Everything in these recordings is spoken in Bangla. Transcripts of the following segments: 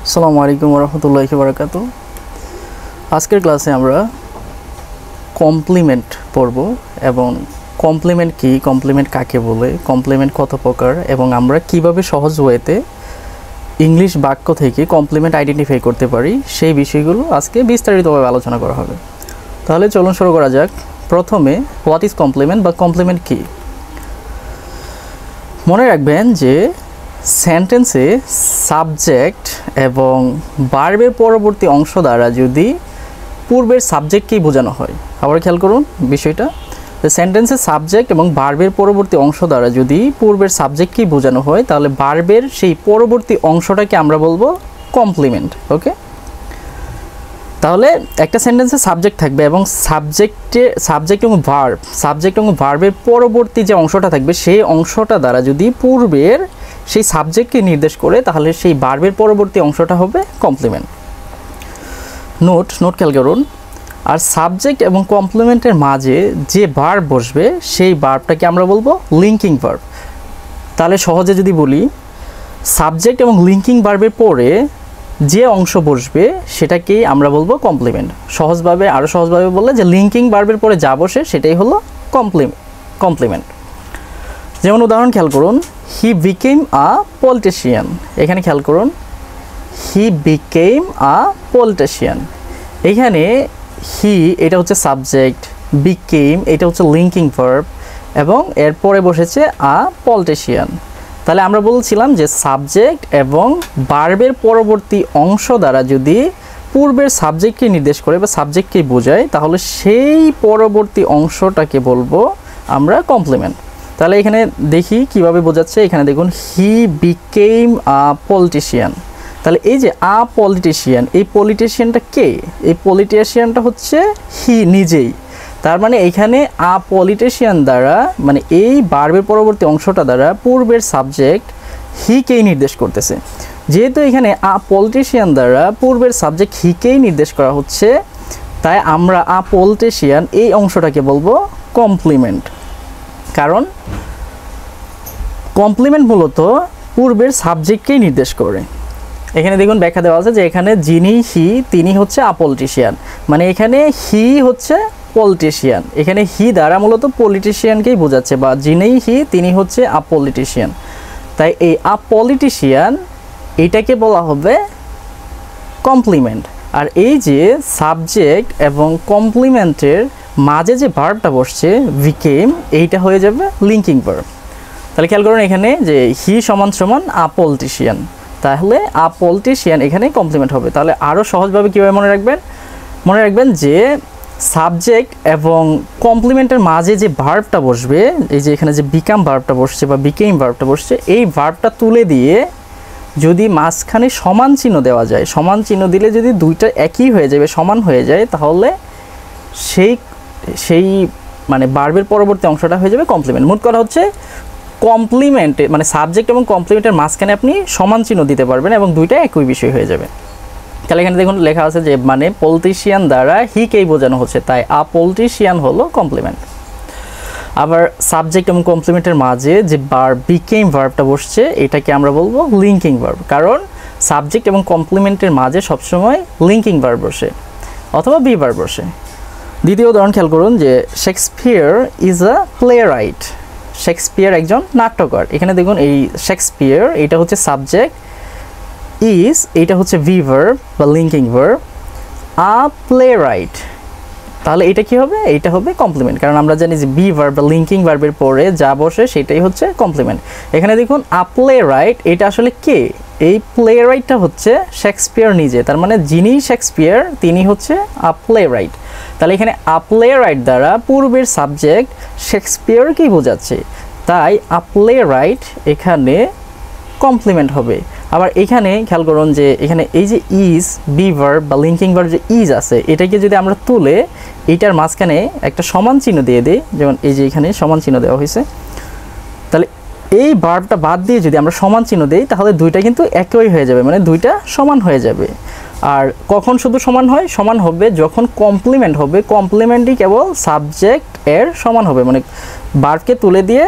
আসসালামু আলাইকুম ওরহমতুল্লাহি ওয়াবারাকাতু। আজকের ক্লাসে আমরা কমপ্লিমেন্ট পড়ব এবং কমপ্লিমেন্ট কি, কমপ্লিমেন্ট কাকে বলে, কমপ্লিমেন্ট কত প্রকার এবং আমরা কিভাবে সহজ ওয়েতে ইংলিশ বাক্য থেকে কমপ্লিমেন্ট আইডেন্টিফাই করতে পারি সেই বিষয়গুলো আজকে বিস্তারিতভাবে আলোচনা করা হবে। তাহলে চলুন শুরু করা যাক। প্রথমে হোয়াট ইজ কমপ্লিমেন্ট বা কমপ্লিমেন্ট কি। মনে রাখবেন যে সেন্টেন্সে সাবজেক্ট এবং ভার্বের পরবর্তী অংশ দ্বারা যদি পূর্বের সাবজেক্টকেই বোঝানো হয়, আবার খেয়াল করুন বিষয়টা, সেন্টেন্সে সাবজেক্ট এবং ভার্বের পরবর্তী অংশ দ্বারা যদি পূর্বের সাবজেক্টকেই বোঝানো হয় তাহলে ভার্বের সেই পরবর্তী অংশটাকে আমরা বলবো কমপ্লিমেন্ট। ওকে, তাহলে একটা সেন্টেন্সে সাবজেক্ট থাকবে এবং সাবজেক্ট এবং ভার্বের পরবর্তী যে অংশটা থাকবে সেই অংশটা দ্বারা যদি পূর্বের সেই সাবজেক্টকে নির্দেশ করে তাহলে সেই ভার্বের পরবর্তী অংশটা হবে কমপ্লিমেন্ট। নোট খেয়াল করুন। আর সাবজেক্ট এবং কমপ্লিমেন্টের মাঝে যে ভার্ব বসবে সেই ভার্বটাকে আমরা বলবো লিঙ্কিং ভার্ব। তাহলে সহজে যদি বলি, সাবজেক্ট এবং লিঙ্কিং ভার্বের পরে যে অংশ বসবে সেটাকেই আমরা বলবো কমপ্লিমেন্ট। আরও সহজভাবে বললে যে লিঙ্কিং ভার্বের পরে যা বসে সেটাই হলো কমপ্লিমেন্ট। যেমন উদাহরণ খেয়াল করুন, হি বিকেম আ পলিটিশিয়ান। এখানে খেয়াল করুন, হি বিকেম আ পলিটিশিয়ান। এখানে হি এটা হচ্ছে সাবজেক্ট, বিকেম এটা হচ্ছে লিঙ্কিং ভার্ব এবং এরপরে বসেছে আ পলিটিশিয়ান। তাহলে আমরা বলছিলাম যে সাবজেক্ট এবং ভার্বের পরবর্তী অংশ দ্বারা যদি পূর্বের সাবজেক্টকে নির্দেশ করে বা সাবজেক্টকে বোঝায় তাহলে সেই পরবর্তী অংশটাকে বলবো আমরা কমপ্লিমেন্ট। তাহলে এখানে দেখি কিভাবে বোঝাচ্ছে। এখানে দেখুন, হি বিকেম আ পলিটিশিয়ান। তাহলে এই যে আ পলিটিশিয়ান, এই পলিটিশিয়ানটা কে? এই পলিটিশিয়ানটা হচ্ছে হি নিজেই। তার মানে এখানে আ পলিটিশিয়ান দ্বারা মানে এই ভার্বের পরবর্তী অংশটা দ্বারা পূর্বের সাবজেক্ট হিকেই নির্দেশ করতেছে। যেহেতু এখানে আ পলিটিশিয়ান দ্বারা পূর্বের সাবজেক্ট হিকেই নির্দেশ করা হচ্ছে, তাই আমরা আ পলিটিশিয়ান এই অংশটাকে বলবো কমপ্লিমেন্ট। কারণ কমপ্লিমেন্ট মূলত পূর্বের সাবজেক্টকেই নির্দেশ করে। এখানে দেখুন ব্যাখ্যা দেওয়া আছে যে এখানে যিনি হি তিনি হচ্ছে আ পলিটিশিয়ান, মানে এখানে হি হচ্ছে পলিটিশিয়ান। এখানে হি দ্বারা মূলত পলিটিশিয়ানকেই বোঝাচ্ছে, বা যিনি হি তিনি হচ্ছে আ পলিটিশিয়ান। তাই এই আ পলিটিশিয়ান এটাকে বলা হবে কমপ্লিমেন্ট। আর এই যে সাবজেক্ট এবং কমপ্লিমেন্টের মাঝে যে ভার্বটা বসছে বিকেম, এইটা হয়ে যাবে লিঙ্কিং ভার্ব। তাহলে খেয়াল করুন এখানে যে হি সমান সমান আ পলিটিশিয়ান, তাহলে আ পলিটিশিয়ান এখানে কমপ্লিমেন্ট হবে। তাহলে আরও সহজভাবে কীভাবে মনে রাখবেন যে সাবজেক্ট এবং কমপ্লিমেন্টের মাঝে যে ভার্বটা বসবে, এই যে এখানে যে বিকাম ভার্বটা বসছে বা বিকেম ভার্বটা বসছে, এই ভার্বটা তুলে দিয়ে যদি মাঝখানে সমান চিহ্ন দেওয়া যায়, সমান চিহ্ন দিলে যদি দুইটা একই হয়ে যাবে, সমান হয়ে যায়, তাহলে সেই মানে ভার্বের পরবর্তী অংশটা হয়ে যাবে কমপ্লিমেন্ট। মোট কথা হচ্ছে কমপ্লিমেন্টে মানে সাবজেক্ট এবং কমপ্লিমেন্টের মাঝখানে আপনি সমান চিহ্ন দিতে পারবেন এবং দুইটা একই বিষয় হয়ে যাবে। তাহলে এখানে দেখুন লেখা আছে যে মানে পলিটিশিয়ান দ্বারা হিকেই বোঝানো হচ্ছে, তাই আ পলিটিশিয়ান হলো কমপ্লিমেন্ট। আবার সাবজেক্ট এবং কমপ্লিমেন্টের মাঝে যে বিকেম ভার্বটা বসছে এটাকে আমরা বলবো লিঙ্কিং ভার্ব, কারণ সাবজেক্ট এবং কমপ্লিমেন্টের মাঝে সবসময় লিঙ্কিং ভার্ব বসে অথবা বি ভার্ব বসে। দ্বিতীয় উদাহরণ খেয়াল করুন যে Shakespeare is a play right. Shakespeare একজন নাট্যকার। এখানে দেখুন এই শেক্সপিয়ার এটা হচ্ছে সাবজেক্ট, ইজ এইটা হচ্ছে ভি ভার্ব বা লিঙ্কিং ভার্ব, আ প্লে রাইট। তাহলে এটা কি হবে? এইটা হবে কমপ্লিমেন্ট, কারণ আমরা জানি যে বি ভার্ব বা লিঙ্কিং ভার্বের পরে যা বসে সেটাই হচ্ছে কমপ্লিমেন্ট। এখানে দেখুন আ প্লে রাইট, এটা আসলে কে? এই প্লে রাইটটা হচ্ছে শেক্সপিয়ার নিজে, তার মানে যিনি শেক্সপিয়ার তিনি হচ্ছে আ প্লে রাইট। তাহলে এখানে আ প্লে রাইট দ্বারা পূর্বের সাবজেক্ট শেক্সপিয়ারকেই বোঝাচ্ছে, তাই আ প্লে রাইট এখানে কমপ্লিমেন্ট হবে। আবার এখানে খেয়াল করুন যে এখানে এই যে ইজ বি ভার্ব বা লিঙ্কিং ভার্ব যে ইজ আছে, এটাকে যদি আমরা তুলে এইটার মাঝখানে একটা সমান চিহ্ন দিয়ে দিই, যেমন এই যে এখানে সমান চিহ্ন দেওয়া হয়েছে, তাহলে এই ভার্বটা বাদ দিয়ে যদি আমরা সমান চিহ্ন দিই তাহলে দুইটা কিন্তু একই হয়ে যাবে, মানে দুইটা সমান হয়ে যাবে। আর কখন শুধু সমান হবে যখন কমপ্লিমেন্ট হবে, কমপ্লিমেন্টই কেবল সাবজেক্ট এর সমান হবে, মানে ভার্বকে তুলে দিয়ে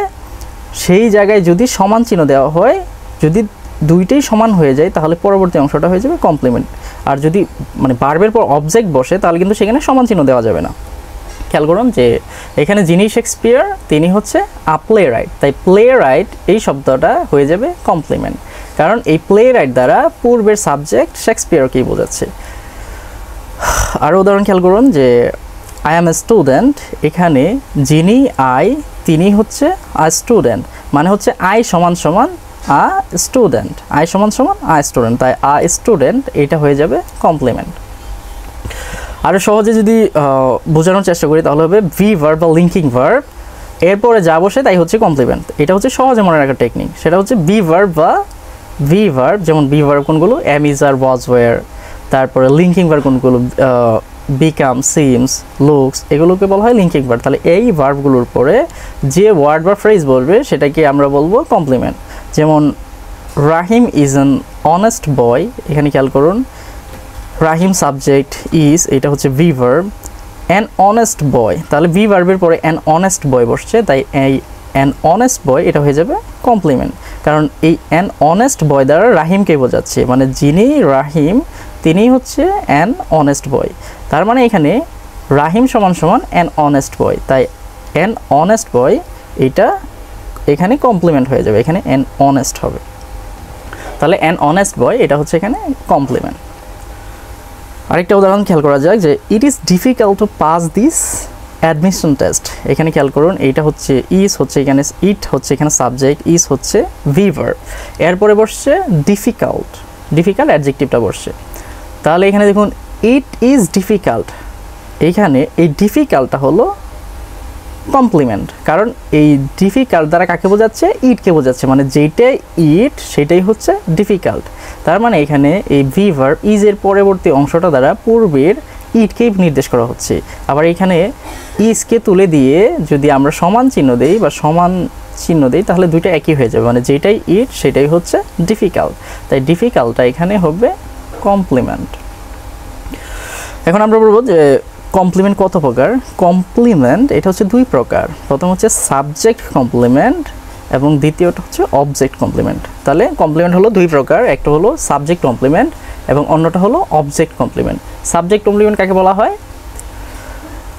সেই জায়গায় যদি সমান চিহ্ন দেওয়া হয়, যদি দুইটাই সমান হয়ে যায় তাহলে পরবর্তী অংশটা হয়ে যাবে কমপ্লিমেন্ট। আর যদি মানে ভার্বের পর অবজেক্ট বসে তাহলে কিন্তু সেখানে সমান চিহ্ন দেওয়া যাবে না। খেয়াল করুন যে এখানে যিনি শেক্সপিয়ার তিনি হচ্ছে আ প্লে রাইট, তাই প্লে রাইট এই শব্দটা হয়ে যাবে কমপ্লিমেন্ট, কারণ এই প্লে রাইট দ্বারা পূর্বের সাবজেক্ট শেক্সপিয়ারকেই বোঝাচ্ছে। আরও উদাহরণ খেয়াল করুন যে আই অ্যাম এ স্টুডেন্ট, এখানে যিনি আই তিনি হচ্ছে আ স্টুডেন্ট, মানে হচ্ছে আই সমান সমান আ স্টুডেন্ট, আই সমান সমান আ স্টুডেন্ট, তাই আ স্টুডেন্ট এটা হয়ে যাবে কমপ্লিমেন্ট। আরও সহজে যদি বোঝানোর চেষ্টা করি তাহলে হবে ভি ভার্ব বা লিঙ্কিং ভার্ব, এরপরে যা বসে তাই হচ্ছে কমপ্লিমেন্ট। এটা হচ্ছে সহজে মনে রাখার টেকনিক, সেটা হচ্ছে বি ভার্ব বা ভি ভার্ব। যেমন বি ভার্ব কোনগুলো, am, is, are, was, were. তারপরে লিঙ্কিং ভার্ব কোনগুলো, বিকাম, সিমস, লুকস, এগুলোকে বলা হয় লিঙ্কিং ভার্ব। তাহলে এই ভার্বগুলোর পরে যে ওয়ার্ড বা ফ্রেজ বলবে সেটাকে আমরা বলবো কমপ্লিমেন্ট। যেমন রাহিম ইজ অ্যান অনেস্ট বয়, এখানে খেয়াল করুন রাহিম সাবজেক্ট, ইজ এটা হচ্ছে V verb, an honest boy, তাহলে ভি ভার্বের পরে অ্যান অনেস্ট বয় বসছে, তাই এই অ্যান অনেস্ট বয় এটা হয়ে যাবে কমপ্লিমেন্ট, কারণ এই অ্যান অনেস্ট বয় দ্বারা রাহিমকে বোঝাচ্ছে, মানে যিনি রাহিম তিনি হচ্ছে অ্যান অনেস্ট বয়। তার মানে এখানে রাহিম সমান সমান অ্যান অনেস্ট বয়, তাই অ্যান অনেস্ট বয় এটা এখানে কমপ্লিমেন্ট হয়ে যাবে, এখানে অ্যান অনেস্ট হবে। তাহলে অ্যান অনেস্ট বয় এটা হচ্ছে এখানে কমপ্লিমেন্ট। আরেকটা উদাহরণ খেয়াল করা যাক যে it is difficult to pass this admission test, এখানে খেয়াল করুন এইটা হচ্ছে ইজ হচ্ছে এখানে, ইট হচ্ছে এখানে সাবজেক্ট, ইজ হচ্ছে ভি ভার্ব, এরপরে বসছে ডিফিকাল্ট, ডিফিকাল্ট অ্যাডজেক্টিভটা বসছে। তাহলে এখানে দেখুন ইট ইজ ডিফিকাল্ট, এইখানে এই ডিফিকাল্টটা হলো কমপ্লিমেন্ট, কারণ এই ডিফিকাল্ট দ্বারা কাকে বোঝাচ্ছে, ইটকে বোঝাচ্ছে, মানে যেটাই ইট সেটাই হচ্ছে ডিফিকাল্ট। তার মানে এখানে এই ভি ভার্ব ইজ এর পরবর্তী অংশটা দ্বারা পূর্বের ইটকেই নির্দেশ করা হচ্ছে। আবার এখানে ইজকে তুলে দিয়ে যদি আমরা সমান চিহ্ন দেই বা সমান চিহ্ন দেই তাহলে দুইটা একই হয়ে যাবে, মানে যেটাই ইট সেটাই হচ্ছে ডিফিকাল্ট, তাই ডিফিকাল্টটা এখানে হবে কমপ্লিমেন্ট। এখন আমরা বলবো যে কমপ্লিমেন্ট কত প্রকার। কমপ্লিমেন্ট এটা হচ্ছে দুই প্রকার, প্রথম হচ্ছে সাবজেক্ট কমপ্লিমেন্ট এবং দ্বিতীয়টা হচ্ছে অবজেক্ট কমপ্লিমেন্ট। তাহলে কমপ্লিমেন্ট হলো দুই প্রকার, একটা হলো সাবজেক্ট কমপ্লিমেন্ট এবং অন্যটা হলো অবজেক্ট কমপ্লিমেন্ট। সাবজেক্ট কমপ্লিমেন্ট কাকে বলা হয়,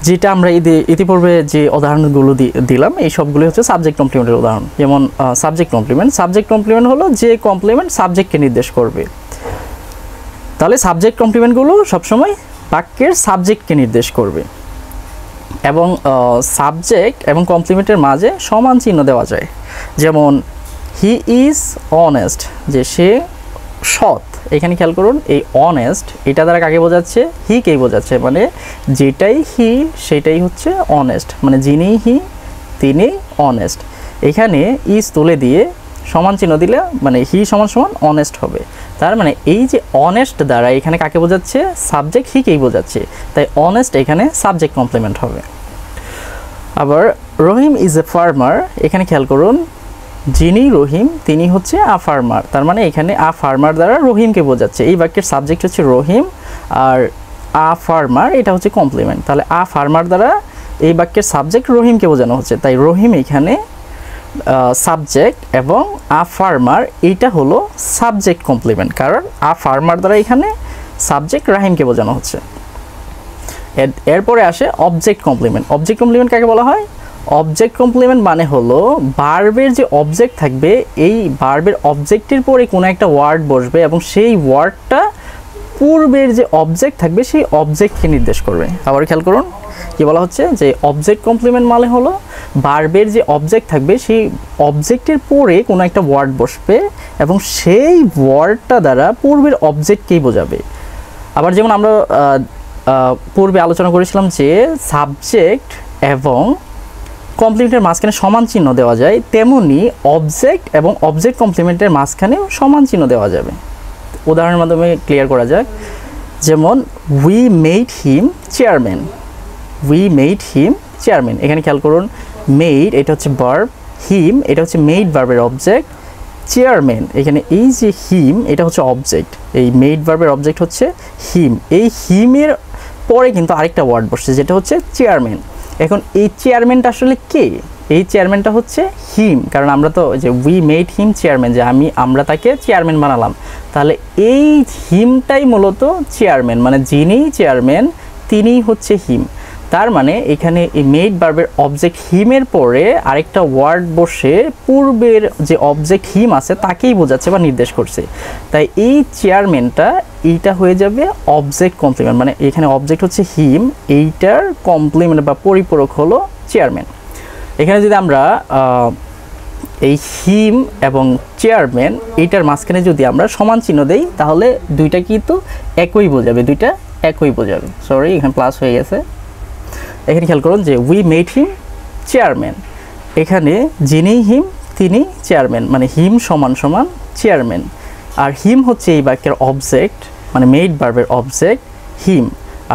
যেটা আমরা ইতিপূর্বে যে উদাহরণগুলো দিলাম এই সবগুলো হচ্ছে সাবজেক্ট কমপ্লিমেন্টের উদাহরণ। যেমন সাবজেক্ট কমপ্লিমেন্ট হলো যে কমপ্লিমেন্ট সাবজেক্টকে নির্দেশ করবে। তাহলে সাবজেক্ট কমপ্লিমেন্টগুলো সবসময় বাক্যের সাবজেক্টকে নির্দেশ করবে এবং সাবজেক্ট এবং কমপ্লিমেন্টের মাঝে সমান চিহ্ন দেওয়া যায়। যেমন হি ইজ অনেস্ট, যে সে সৎ, এখানে খেয়াল করুন এই অনেস্ট এটা দ্বারা কাকে বোঝাচ্ছে, হিকেই বোঝাচ্ছে, মানে যেটাই হি সেটাই হচ্ছে অনেস্ট, মানে যিনি হি তিনি অনেস্ট। এখানে ইজ তুলে দিয়ে সমান চিহ্ন দিলে মানে হি সমান সমান অনেস্ট হবে। তার মানে এই যে অনেস্ট দ্বারা এখানে কাকে বোঝাচ্ছে, সাবজেক্ট হিকেই বোঝাচ্ছে, তাই অনেস্ট এখানে সাবজেক্ট কমপ্লিমেন্ট হবে। আবার রহিম ইজ এ ফার্মার, এখানে খেয়াল করুন যিনি রহিম তিনি হচ্ছে আ ফার্মার, তার মানে এখানে আ ফার্মার দ্বারা রহিমকে বোঝাচ্ছে, এই বাক্যের সাবজেক্ট হচ্ছে রহিম আর আ ফার্মার এটা হচ্ছে কমপ্লিমেন্ট। তাহলে আ ফার্মার দ্বারা এই বাক্যের সাবজেক্ট রহিমকে বোঝানো হচ্ছে, তাই রহিম এখানে সাবজেক্ট এবং আ ফার্মার এইটা হলো সাবজেক্ট কমপ্লিমেন্ট, কারণ আ ফার্মার দ্বারা এখানে সাবজেক্ট রাহিমকে বোঝানো হচ্ছে। এরপরে আসে অবজেক্ট কমপ্লিমেন্ট। অবজেক্ট কমপ্লিমেন্ট কাকে বলা হয়, অবজেক্ট কমপ্লিমেন্ট মানে হলো ভার্বের যে অবজেক্ট থাকবে এই ভার্বের অবজেক্টের পরে কোনো একটা ওয়ার্ড বসবে এবং সেই ওয়ার্ডটা পূর্বের যে অবজেক্ট থাকবে সেই অবজেক্টকে নির্দেশ করবে। আবার খেয়াল করুন কি বলা হচ্ছে যে অবজেক্ট কমপ্লিমেন্ট মানে হলো ভার্বের যে অবজেক্ট থাকবে সেই অবজেক্টের পরে কোনো একটা ওয়ার্ড বসবে এবং সেই ওয়ার্ডটা দ্বারা পূর্বের অবজেক্টকেই বোঝাবে। আবার যেমন আমরা পূর্বে আলোচনা করেছিলাম যে সাবজেক্ট এবং কমপ্লিমেন্টের মাঝখানে সমান চিহ্ন দেওয়া যায়, তেমনি অবজেক্ট এবং অবজেক্ট কমপ্লিমেন্টের মাঝখানেও সমান চিহ্ন দেওয়া যাবে। উদাহরণের মাধ্যমে ক্লিয়ার করা যাক, যেমন we made him chairman, we made him chairman, এখানে খেয়াল করুন মেড এটা হচ্ছে ভার্ব, হিম এটা হচ্ছে মেড ভার্বের অবজেক্ট, চেয়ারম্যান এখানে এই যে হিম এটা হচ্ছে অবজেক্ট, এই মেড ভার্বের অবজেক্ট হচ্ছে হিম, এই হিমের পরে কিন্তু আরেকটা ওয়ার্ড বসছে যেটা হচ্ছে চেয়ারম্যান। এখন এই চেয়ারম্যানটা আসলে কে, এই চেয়ারম্যানটা হচ্ছে হিম, কারণ আমরা তো যে উই মেড হিম চেয়ারম্যান, যে আমরা তাকে চেয়ারম্যান বানালাম, তাহলে এই হিমটাই মূলত চেয়ারম্যান, মানে যিনি চেয়ারম্যান তিনিই হচ্ছে হিম। তার মানে এখানে এই মেড ভার্বের অবজেক্ট হিমের পরে আরেকটা ওয়ার্ড বসে পূর্বের যে অবজেক্ট হিম আছে তাকেই বোঝাচ্ছে বা নির্দেশ করছে। তাই এই চেয়ারম্যানটা এইটা হয়ে যাবে অবজেক্ট কমপ্লিমেন্ট, মানে এখানে অবজেক্ট হচ্ছে হিম, এইটার কমপ্লিমেন্ট বা পরিপূরক হলো চেয়ারম্যান। এখানে যদি আমরা এই হিম এবং চেয়ারম্যান এইটার মাঝখানে যদি আমরা সমান চিহ্ন দেই তাহলে দুইটা কিন্তু একই বোঝাবে, দুইটা একই বোঝাবে। সরি, এখানে প্লাস হয়ে গেছে। এখানে খেয়াল করুন যে উই মেড হিম চেয়ারম্যান, এখানে যিনি হিম তিনি চেয়ারম্যান, মানে হিম সমান সমান চেয়ারম্যান। আর হিম হচ্ছে এই বাক্যের অবজেক্ট, মানে মেড ভার্বের অবজেক্ট হিম,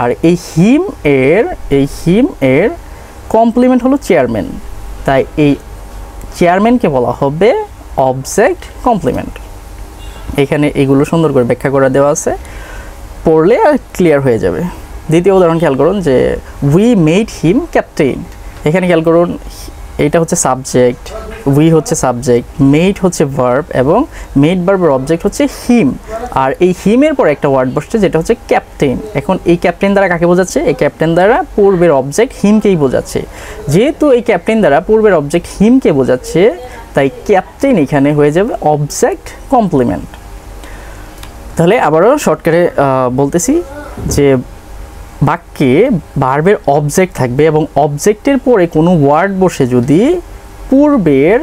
আর এই হিম এর কমপ্লিমেন্ট হলো চেয়ারম্যান। তাই এই চেয়ারম্যানকে বলা হবে অবজেক্ট কমপ্লিমেন্ট। এখানে এগুলো সুন্দর করে ব্যাখ্যা করে দেওয়া আছে, পড়লে আর ক্লিয়ার হয়ে যাবে। দ্বিতীয় উদাহরণ খেয়াল করুন যে উই মেড হিম ক্যাপ্টেন। এখানে খেয়াল করুন এইটা হচ্ছে সাবজেক্ট, উই হচ্ছে সাবজেক্ট, মেড হচ্ছে ভার্ব এবং মেড ভার্বের অবজেক্ট হচ্ছে হিম, আর এই হিমের পর একটা ওয়ার্ড বসছে যেটা হচ্ছে ক্যাপ্টেন। এখন এই ক্যাপ্টেন দ্বারা কাকে বোঝাচ্ছে? এই ক্যাপ্টেন দ্বারা পূর্বের অবজেক্ট হিমকেই বোঝাচ্ছে। যেহেতু এই ক্যাপ্টেন দ্বারা পূর্বের অবজেক্ট হিমকে বোঝাচ্ছে, তাই ক্যাপ্টেন এখানে হয়ে যাবে অবজেক্ট কমপ্লিমেন্ট। তাহলে আবারও শর্টকাটে বলতেছি যে বাক্যে ভার্বের অবজেক্ট থাকবে এবং অবজেক্টের পরে কোনো ওয়ার্ড বসে যদি পূর্বের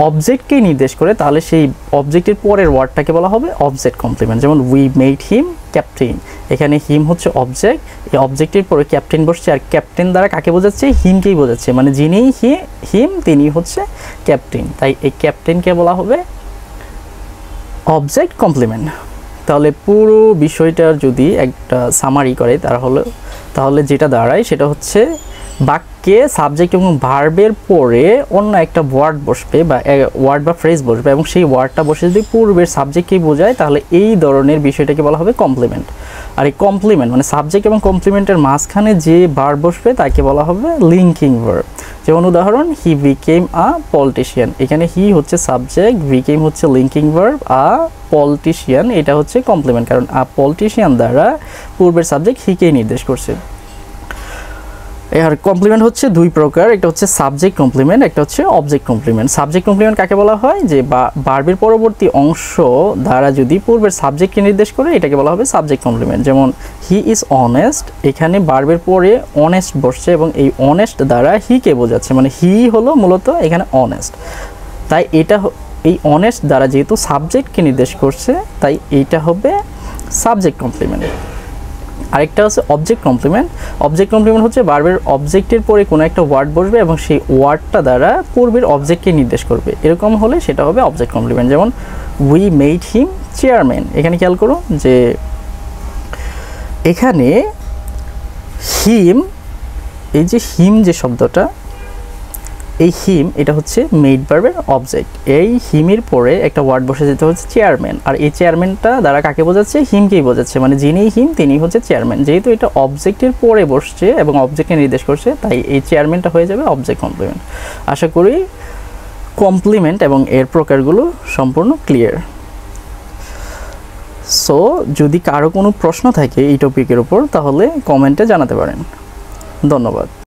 অবজেক্টকেই নির্দেশ করে তাহলে সেই অবজেক্টের পরের ওয়ার্ডটাকে বলা হবে অবজেক্ট কমপ্লিমেন্ট। যেমন উই মেড হিম ক্যাপ্টেন, এখানে হিম হচ্ছে অবজেক্ট, এই অবজেক্টের পরে ক্যাপ্টেন বসছে, আর ক্যাপ্টেন দ্বারা কাকে বোঝাচ্ছে? হিমকেই বোঝাচ্ছে, মানে যিনি হিম তিনি হচ্ছে ক্যাপ্টেন। তাই এই ক্যাপ্টেনকে বলা হবে অবজেক্ট কমপ্লিমেন্ট। তাহলে পুরো বিষয়টার যদি একটা সামারি করে তাহলে যেটা দাঁড়ায় সেটা হচ্ছে বাক্যে সাবজেক্ট এবং ভার্বের পরে অন্য একটা ওয়ার্ড বসবে বা ওয়ার্ড বা ফ্রেজ বসবে এবং সেই ওয়ার্ডটা বসে যদি পূর্বের সাবজেক্টকেই বোঝায় তাহলে এই ধরনের বিষয়টাকে বলা হবে কমপ্লিমেন্ট। আর এই কমপ্লিমেন্ট মানে সাবজেক্ট এবং কমপ্লিমেন্টের মাঝখানে যে ভার্ব বসবে তাকে বলা হবে লিঙ্কিং ভার্ব। যেমন উদাহরণ, হি বিকেম আ পলিটিশিয়ান, এখানে হি হচ্ছে সাবজেক্ট, বিকেম হচ্ছে লিঙ্কিং ভার্ব, আ পলিটিশিয়ান এটা হচ্ছে কমপ্লিমেন্ট, কারণ আ পলিটিশিয়ান দ্বারা পূর্বের সাবজেক্ট হিকেই নির্দেশ করছে। আর কমপ্লিমেন্ট হচ্ছে দুই প্রকার, একটা হচ্ছে সাবজেক্ট কমপ্লিমেন্ট, একটা হচ্ছে অবজেক্ট কমপ্লিমেন্ট। সাবজেক্ট কমপ্লিমেন্ট কাকে বলা হয়? যে ভার্বের পরবর্তী অংশ দ্বারা যদি পূর্বের সাবজেক্টকে নির্দেশ করে এটাকে বলা হবে সাবজেক্ট কমপ্লিমেন্ট। যেমন হি ইজ অনেস্ট, এখানে ভার্বের পরে অনেস্ট বসছে এবং এই অনেস্ট দ্বারা হিকে বোঝাচ্ছে, মানে হি হলো মূলত এখানে অনেস্ট। তাই এই অনেস্ট দ্বারা যেহেতু সাবজেক্টকে নির্দেশ করছে তাই এইটা হবে সাবজেক্ট কমপ্লিমেন্ট। আরেকটা হচ্ছে অবজেক্ট কমপ্লিমেন্ট। অবজেক্ট কমপ্লিমেন্ট হচ্ছে ভার্বের অবজেক্টের পরে কোনো একটা ওয়ার্ড বসবে এবং সেই ওয়ার্ডটা দ্বারা পূর্বের অবজেক্টকে নির্দেশ করবে, এরকম হলে সেটা হবে অবজেক্ট কমপ্লিমেন্ট। যেমন উই মেড হিম চেয়ারম্যান, এখানে খেয়াল করুন যে এখানে হিম, এই যে হিম যে শব্দটা, এই হিম এটা হচ্ছে মেড ভার্বের অবজেক্ট, এই হিমের পরে একটা ওয়ার্ড বসে যেতে হচ্ছে চেয়ারম্যান, আর এই চেয়ারম্যানটা দ্বারা কাকে বোঝাচ্ছে? হিমকেই বোঝাচ্ছে, মানে যিনি হিম তিনি হচ্ছে চেয়ারম্যান। যেহেতু এটা অবজেক্টের পরে বসছে এবং অবজেক্টকে নির্দেশ করছে তাই এই চেয়ারম্যানটা হয়ে যাবে অবজেক্ট কমপ্লিমেন্ট। আশা করি কমপ্লিমেন্ট এবং এর প্রকারগুলো সম্পূর্ণ ক্লিয়ার। সো যদি কারো কোনো প্রশ্ন থাকে এই টপিকের উপর তাহলে কমেন্টে জানাতে পারেন। ধন্যবাদ।